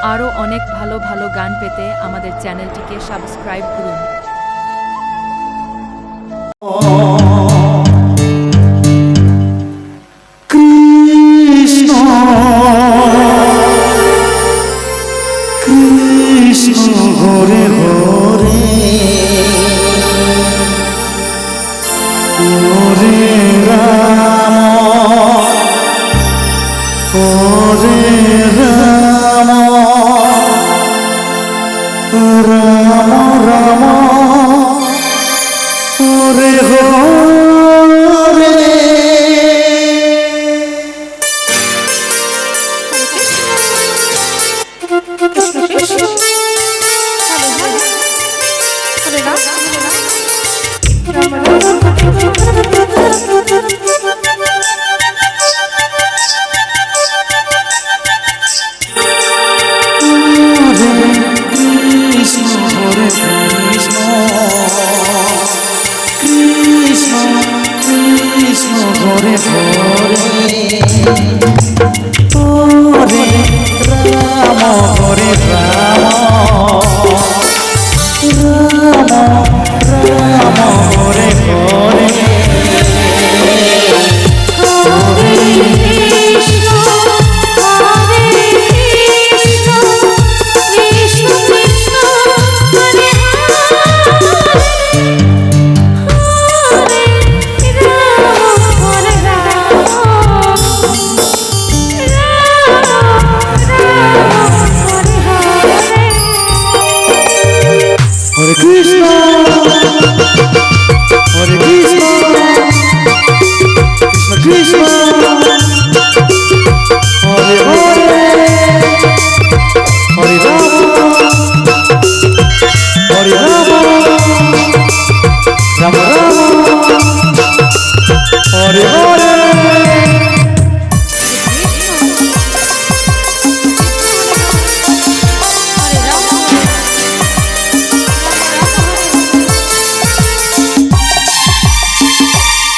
আরও অনেক ভালো ভালো গান পেতে আমাদের চ্যানেলটিকে সাবস্ক্রাইব করুন। কৃষ্ণ কৃষ্ণ হরে হরে হরে রাম হরে রাম রাম রাম হরে হরে। হরে হরে হরে রাম হরে Ram Ram Ram Hare Hare Hare Krishna, Hare Krishna, Krishna Krishna, Hare Hare, Hare Rama, Hare Rama, Rama Rama, Hare Hare.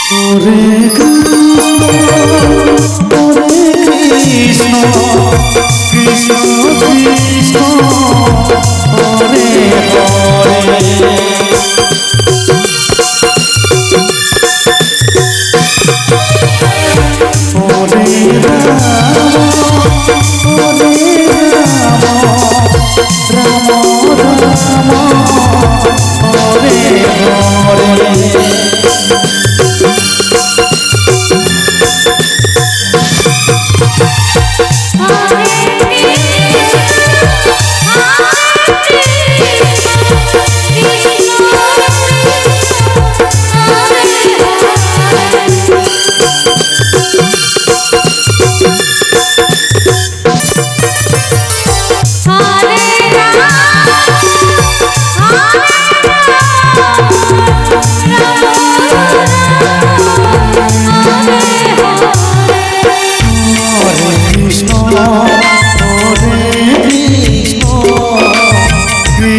Hare Krishna, Krishna Krishna, Hare Hare. Hare Rama, Rama Rama, Hare Hare.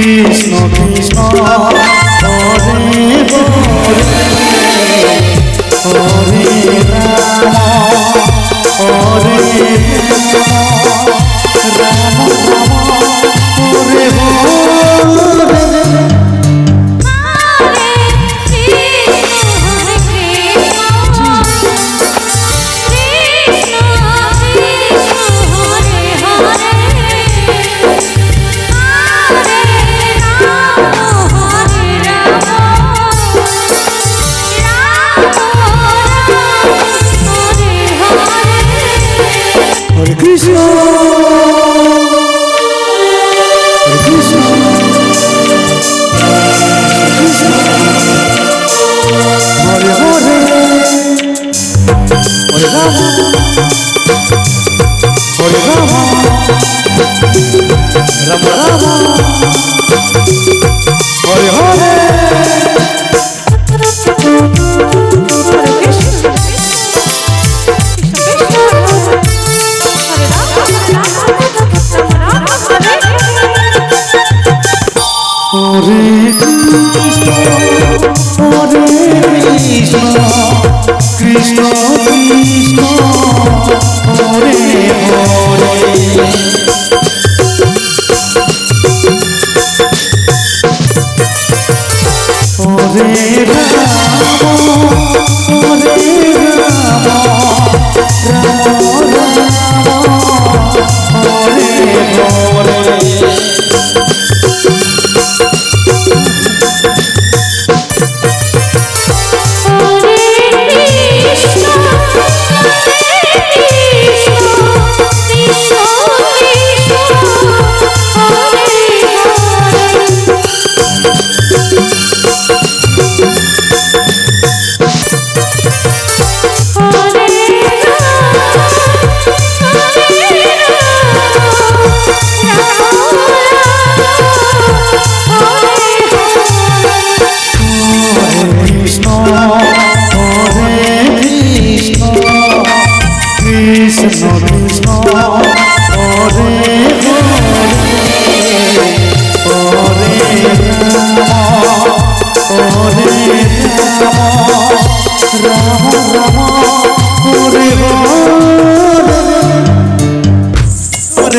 Krishna Krishna, Hare Hare, Hare Rama, Hare Rama, Rama Rama, Hare Hare. Hare Krishna, Hare Krishna, Krishna, Hare Hare, Hare Rama, Hare Rama, Rama Rama, Hare Hare. Hare Krishna, Hare Krishna, Krishna Krishna, Hare Hare.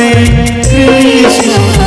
Krishna